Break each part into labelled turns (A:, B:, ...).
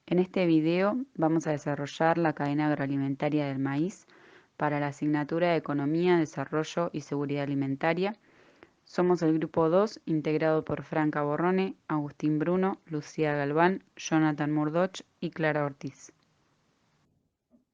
A: En este video vamos a desarrollar la cadena agroalimentaria del maíz para la asignatura de Economía, Desarrollo y Seguridad Alimentaria. Somos el grupo 2, integrado por Franca Borrone, Agustín Bruno, Lucía Galván, Jonathan Murdoch y Clara Ortiz.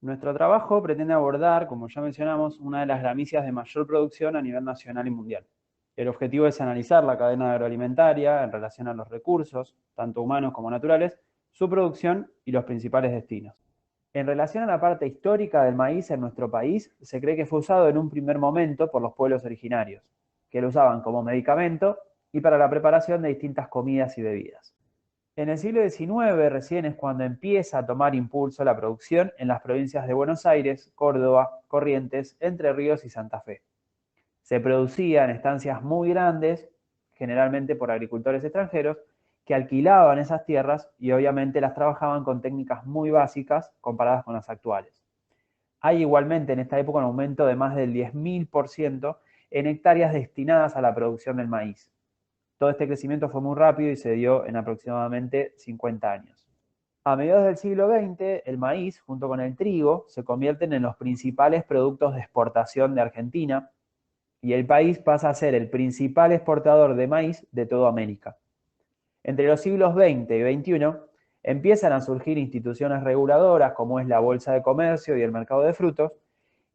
B: Nuestro trabajo pretende abordar, como ya mencionamos, una de las gramíneas de mayor producción a nivel nacional y mundial. El objetivo es analizar la cadena agroalimentaria en relación a los recursos, tanto humanos como naturales, su producción y los principales destinos. En relación a la parte histórica del maíz en nuestro país, se cree que fue usado en un primer momento por los pueblos originarios, que lo usaban como medicamento y para la preparación de distintas comidas y bebidas. En el siglo XIX recién es cuando empieza a tomar impulso la producción en las provincias de Buenos Aires, Córdoba, Corrientes, Entre Ríos y Santa Fe. Se producía en estancias muy grandes, generalmente por agricultores extranjeros, que alquilaban esas tierras y obviamente las trabajaban con técnicas muy básicas comparadas con las actuales. Hay igualmente en esta época un aumento de más del 10.000% en hectáreas destinadas a la producción del maíz. Todo este crecimiento fue muy rápido y se dio en aproximadamente 50 años. A mediados del siglo XX, el maíz, junto con el trigo, se convierten en los principales productos de exportación de Argentina y el país pasa a ser el principal exportador de maíz de toda América. Entre los siglos XX y XXI empiezan a surgir instituciones reguladoras como es la Bolsa de Comercio y el Mercado de Frutos,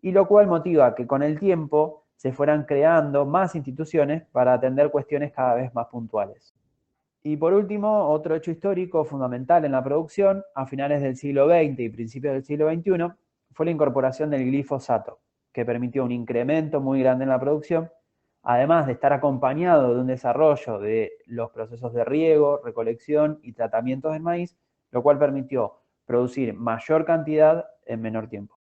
B: y lo cual motiva que con el tiempo se fueran creando más instituciones para atender cuestiones cada vez más puntuales. Y por último, otro hecho histórico fundamental en la producción, a finales del siglo XX y principios del siglo XXI, fue la incorporación del glifosato, que permitió un incremento muy grande en la producción, además de estar acompañado de un desarrollo de los procesos de riego, recolección y tratamientos del maíz, lo cual permitió producir mayor cantidad en menor tiempo.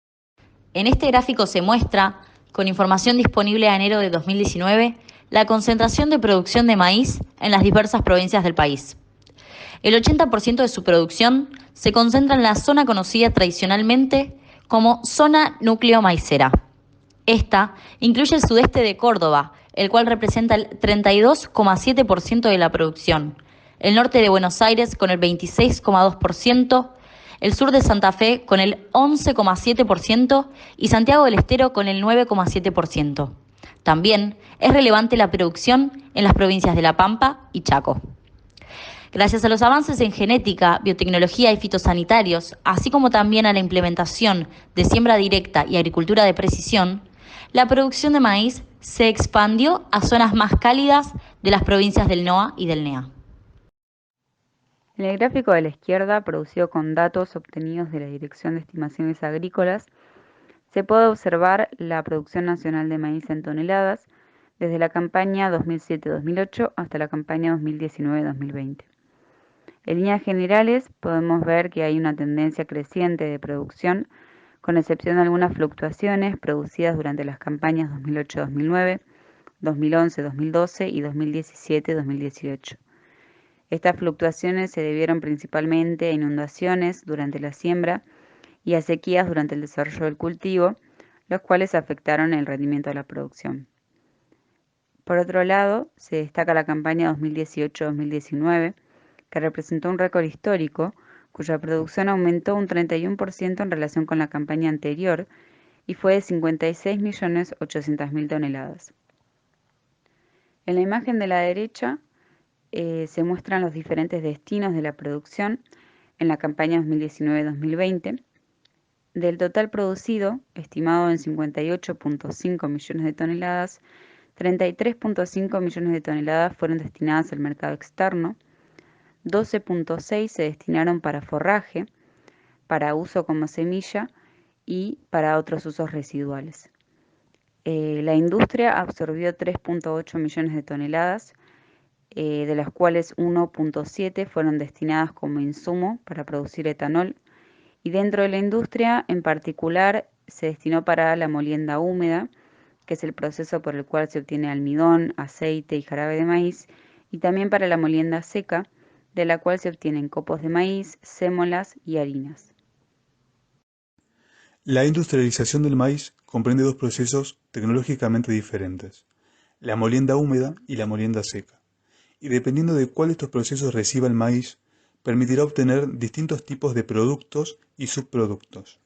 C: En este gráfico se muestra, con información disponible a enero de 2019, la concentración de producción de maíz en las diversas provincias del país. El 80% de su producción se concentra en la zona conocida tradicionalmente como zona núcleo maicera. Esta incluye el sudeste de Córdoba, el cual representa el 32,7% de la producción, el norte de Buenos Aires con el 26,2%, el sur de Santa Fe con el 11,7% y Santiago del Estero con el 9,7%. También es relevante la producción en las provincias de La Pampa y Chaco. Gracias a los avances en genética, biotecnología y fitosanitarios, así como también a la implementación de siembra directa y agricultura de precisión, la producción de maíz se expandió a zonas más cálidas de las provincias del NOA y del NEA.
A: En el gráfico de la izquierda, producido con datos obtenidos de la Dirección de Estimaciones Agrícolas, se puede observar la producción nacional de maíz en toneladas desde la campaña 2007-2008 hasta la campaña 2019-2020. En líneas generales, podemos ver que hay una tendencia creciente de producción, con excepción de algunas fluctuaciones producidas durante las campañas 2008-2009, 2011-2012 y 2017-2018. Estas fluctuaciones se debieron principalmente a inundaciones durante la siembra y a sequías durante el desarrollo del cultivo, los cuales afectaron el rendimiento de la producción. Por otro lado, se destaca la campaña 2018-2019, que representó un récord histórico, cuya producción aumentó un 31% en relación con la campaña anterior y fue de 56.800.000 toneladas. En la imagen de la derecha se muestran los diferentes destinos de la producción en la campaña 2019-2020. Del total producido, estimado en 58,5 millones de toneladas, 33,5 millones de toneladas fueron destinadas al mercado externo, 12,6 se destinaron para forraje, para uso como semilla y para otros usos residuales. La industria absorbió 3,8 millones de toneladas, de las cuales 1,7 fueron destinadas como insumo para producir etanol, y dentro de la industria en particular se destinó para la molienda húmeda, que es el proceso por el cual se obtiene almidón, aceite y jarabe de maíz, y también para la molienda seca, de la cual se obtienen copos de maíz, sémolas y harinas.
D: La industrialización del maíz comprende dos procesos tecnológicamente diferentes, la molienda húmeda y la molienda seca, y dependiendo de cuál de estos procesos reciba el maíz, permitirá obtener distintos tipos de productos y subproductos.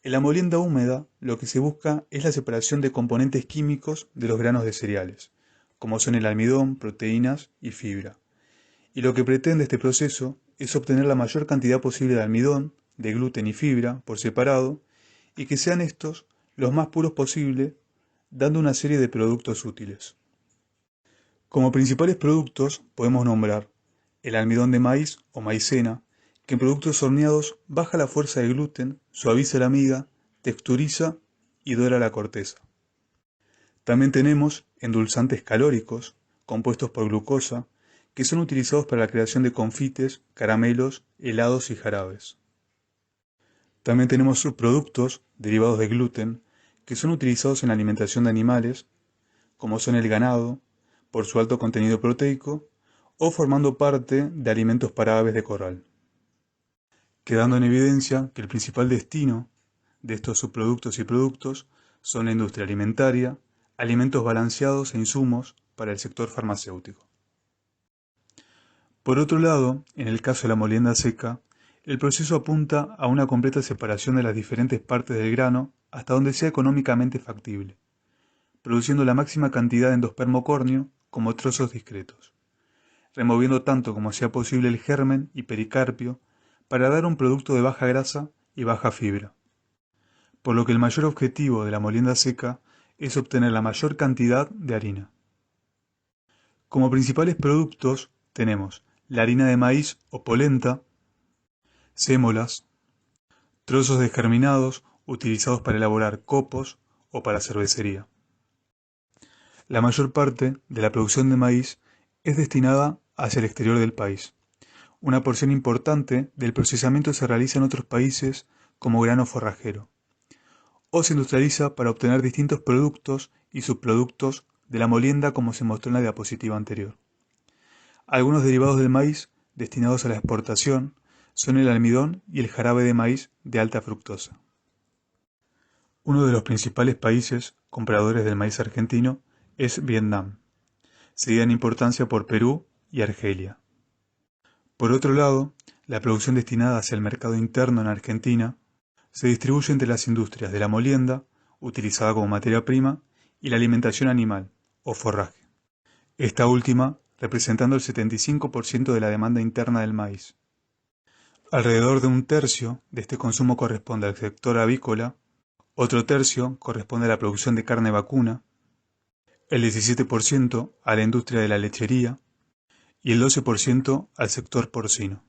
D: En la molienda húmeda, lo que se busca es la separación de componentes químicos de los granos de cereales, como son el almidón, proteínas y fibra. Y lo que pretende este proceso es obtener la mayor cantidad posible de almidón, de gluten y fibra por separado, y que sean estos los más puros posible, dando una serie de productos útiles. Como principales productos podemos nombrar el almidón de maíz o maicena, que en productos horneados baja la fuerza de gluten, suaviza la miga, texturiza y dora la corteza. También tenemos endulzantes calóricos, compuestos por glucosa, que son utilizados para la creación de confites, caramelos, helados y jarabes. También tenemos subproductos derivados de gluten, que son utilizados en la alimentación de animales, como son el ganado, por su alto contenido proteico, o formando parte de alimentos para aves de corral. Quedando en evidencia que el principal destino de estos subproductos y productos son la industria alimentaria, alimentos balanceados e insumos para el sector farmacéutico. Por otro lado, en el caso de la molienda seca, el proceso apunta a una completa separación de las diferentes partes del grano hasta donde sea económicamente factible, produciendo la máxima cantidad de endospermo-córneo como trozos discretos, removiendo tanto como sea posible el germen y pericarpio para dar un producto de baja grasa y baja fibra. Por lo que el mayor objetivo de la molienda seca es obtener la mayor cantidad de harina. Como principales productos tenemos la harina de maíz o polenta, sémolas, trozos de germinados utilizados para elaborar copos o para cervecería. La mayor parte de la producción de maíz es destinada hacia el exterior del país. Una porción importante del procesamiento se realiza en otros países como grano forrajero, o se industrializa para obtener distintos productos y subproductos de la molienda como se mostró en la diapositiva anterior. Algunos derivados del maíz destinados a la exportación son el almidón y el jarabe de maíz de alta fructosa. Uno de los principales países compradores del maíz argentino es Vietnam, seguida en importancia por Perú y Argelia. Por otro lado, la producción destinada hacia el mercado interno en Argentina se distribuye entre las industrias de la molienda, utilizada como materia prima, y la alimentación animal, o forraje. Esta última representando el 75% de la demanda interna del maíz. Alrededor de un tercio de este consumo corresponde al sector avícola, otro tercio corresponde a la producción de carne vacuna, el 17% a la industria de la lechería y el 12% al sector porcino.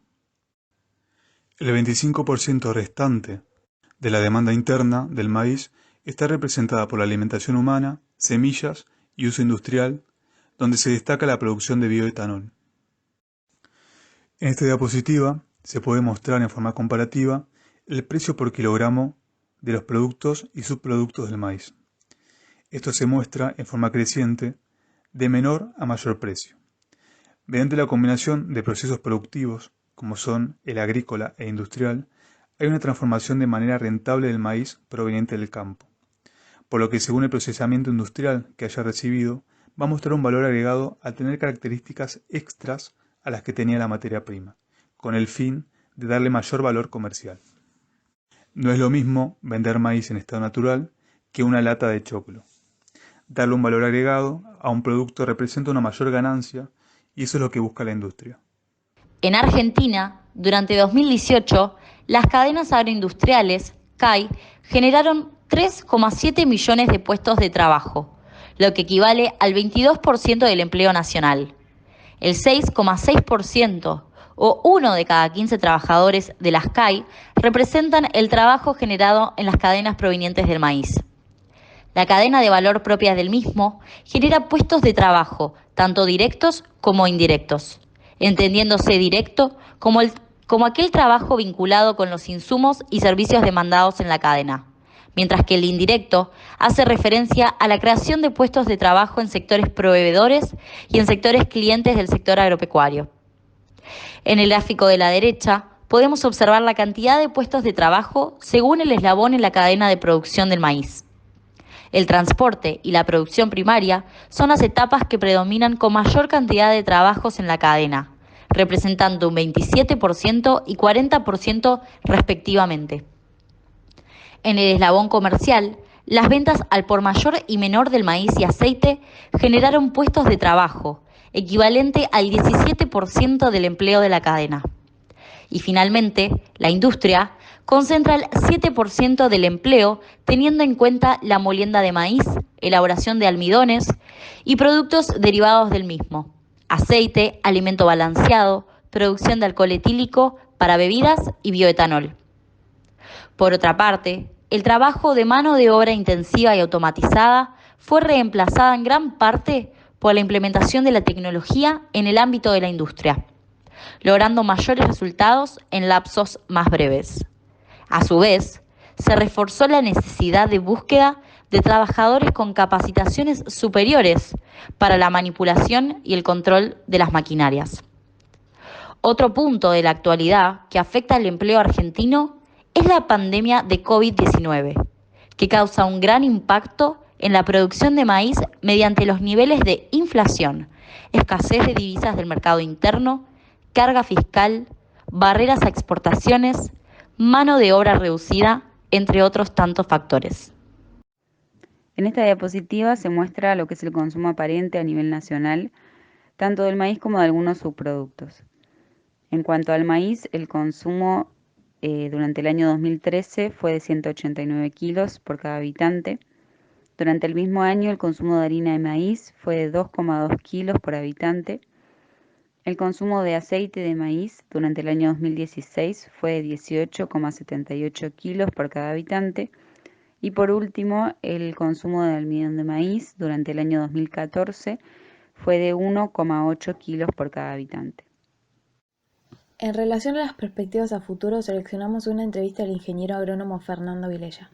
D: El 25% restante de la demanda interna del maíz está representada por la alimentación humana, semillas y uso industrial, donde se destaca la producción de bioetanol. En esta diapositiva se puede mostrar en forma comparativa el precio por kilogramo de los productos y subproductos del maíz. Esto se muestra en forma creciente de menor a mayor precio. Mediante la combinación de procesos productivos, como son el agrícola e industrial, hay una transformación de manera rentable del maíz proveniente del campo, por lo que según el procesamiento industrial que haya recibido, va a mostrar un valor agregado al tener características extras a las que tenía la materia prima, con el fin de darle mayor valor comercial. No es lo mismo vender maíz en estado natural que una lata de choclo. Darle un valor agregado a un producto representa una mayor ganancia y eso es lo que busca la industria.
C: En Argentina, durante 2018, las cadenas agroindustriales, CAI, generaron 3,7 millones de puestos de trabajo, lo que equivale al 22% del empleo nacional. El 6,6% o 1 de cada 15 trabajadores de las CAI representan el trabajo generado en las cadenas provenientes del maíz. La cadena de valor propia del mismo genera puestos de trabajo, tanto directos como indirectos, entendiéndose directo como aquel trabajo vinculado con los insumos y servicios demandados en la cadena, mientras que el indirecto hace referencia a la creación de puestos de trabajo en sectores proveedores y en sectores clientes del sector agropecuario. En el gráfico de la derecha podemos observar la cantidad de puestos de trabajo según el eslabón en la cadena de producción del maíz. El transporte y la producción primaria son las etapas que predominan con mayor cantidad de trabajos en la cadena, representando un 27% y 40% respectivamente. En el eslabón comercial, las ventas al por mayor y menor del maíz y aceite generaron puestos de trabajo, equivalente al 17% del empleo de la cadena. Y finalmente, la industria concentra el 7% del empleo teniendo en cuenta la molienda de maíz, elaboración de almidones y productos derivados del mismo, aceite, alimento balanceado, producción de alcohol etílico para bebidas y bioetanol. Por otra parte, el trabajo de mano de obra intensiva y automatizada fue reemplazada en gran parte por la implementación de la tecnología en el ámbito de la industria, logrando mayores resultados en lapsos más breves. A su vez, se reforzó la necesidad de búsqueda de trabajadores con capacitaciones superiores para la manipulación y el control de las maquinarias. Otro punto de la actualidad que afecta al empleo argentino es la pandemia de COVID-19, que causa un gran impacto en la producción de maíz mediante los niveles de inflación, escasez de divisas del mercado interno, carga fiscal, barreras a exportaciones, mano de obra reducida, entre otros tantos factores.
A: En esta diapositiva se muestra lo que es el consumo aparente a nivel nacional, tanto del maíz como de algunos subproductos. En cuanto al maíz, el consumo durante el año 2013 fue de 189 kilos por cada habitante. Durante el mismo año, el consumo de harina de maíz fue de 2,2 kilos por habitante. El consumo de aceite de maíz durante el año 2016 fue de 18,78 kilos por cada habitante. Y por último, el consumo de almidón de maíz durante el año 2014 fue de 1,8 kilos por cada habitante.
E: En relación a las perspectivas a futuro, seleccionamos una entrevista al ingeniero agrónomo Fernando Vilella,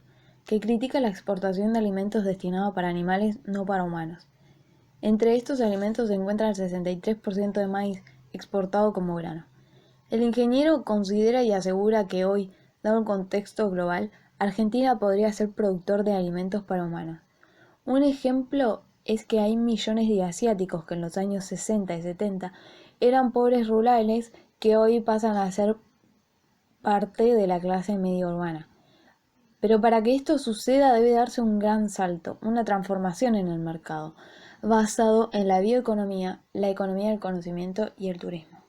E: que critica la exportación de alimentos destinados para animales, no para humanos. Entre estos alimentos se encuentra el 63% de maíz exportado como grano. El ingeniero considera y asegura que hoy, dado el contexto global, Argentina podría ser productor de alimentos para humanos. Un ejemplo es que hay millones de asiáticos que en los años 60 y 70 eran pobres rurales que hoy pasan a ser parte de la clase media urbana. Pero para que esto suceda debe darse un gran salto, una transformación en el mercado, basado en la bioeconomía, la economía del conocimiento y el turismo.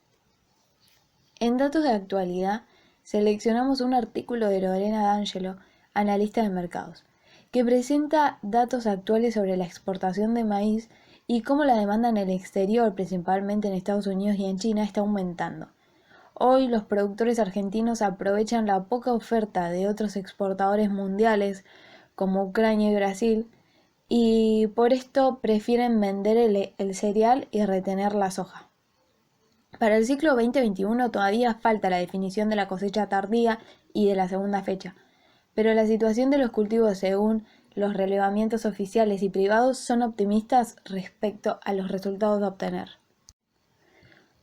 E: En datos de actualidad, seleccionamos un artículo de Lorena D'Angelo, analista de mercados, que presenta datos actuales sobre la exportación de maíz y cómo la demanda en el exterior, principalmente en Estados Unidos y en China, está aumentando. Hoy los productores argentinos aprovechan la poca oferta de otros exportadores mundiales como Ucrania y Brasil y por esto prefieren vender el cereal y retener la soja. Para el ciclo 2021 todavía falta la definición de la cosecha tardía y de la segunda fecha, pero la situación de los cultivos según los relevamientos oficiales y privados son optimistas respecto a los resultados a obtener.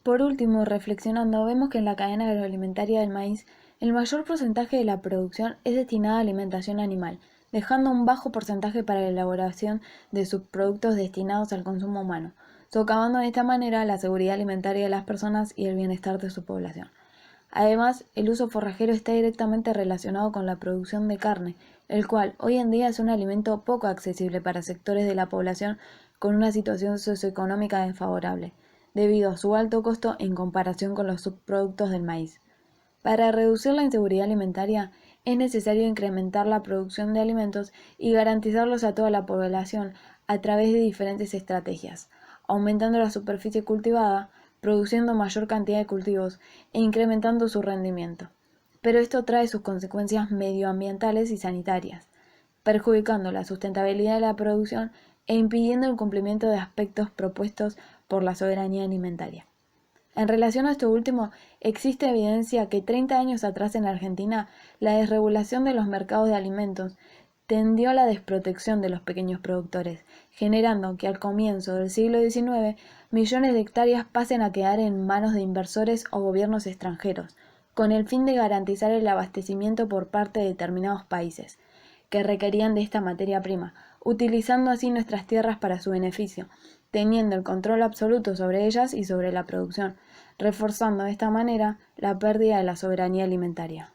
E: Por último, reflexionando, vemos que en la cadena agroalimentaria del maíz, el mayor porcentaje de la producción es destinada a alimentación animal, dejando un bajo porcentaje para la elaboración de subproductos destinados al consumo humano, socavando de esta manera la seguridad alimentaria de las personas y el bienestar de su población. Además, el uso forrajero está directamente relacionado con la producción de carne, el cual hoy en día es un alimento poco accesible para sectores de la población con una situación socioeconómica desfavorable, debido a su alto costo en comparación con los subproductos del maíz. Para reducir la inseguridad alimentaria, es necesario incrementar la producción de alimentos y garantizarlos a toda la población a través de diferentes estrategias, aumentando la superficie cultivada, produciendo mayor cantidad de cultivos e incrementando su rendimiento. Pero esto trae sus consecuencias medioambientales y sanitarias, perjudicando la sustentabilidad de la producción e impidiendo el cumplimiento de aspectos propuestos por la soberanía alimentaria. En relación a esto último, existe evidencia que 30 años atrás en Argentina, la desregulación de los mercados de alimentos tendió a la desprotección de los pequeños productores, generando que al comienzo del siglo XIX millones de hectáreas pasen a quedar en manos de inversores o gobiernos extranjeros, con el fin de garantizar el abastecimiento por parte de determinados países, que requerían de esta materia prima, utilizando así nuestras tierras para su beneficio, teniendo el control absoluto sobre ellas y sobre la producción, reforzando de esta manera la pérdida de la soberanía alimentaria.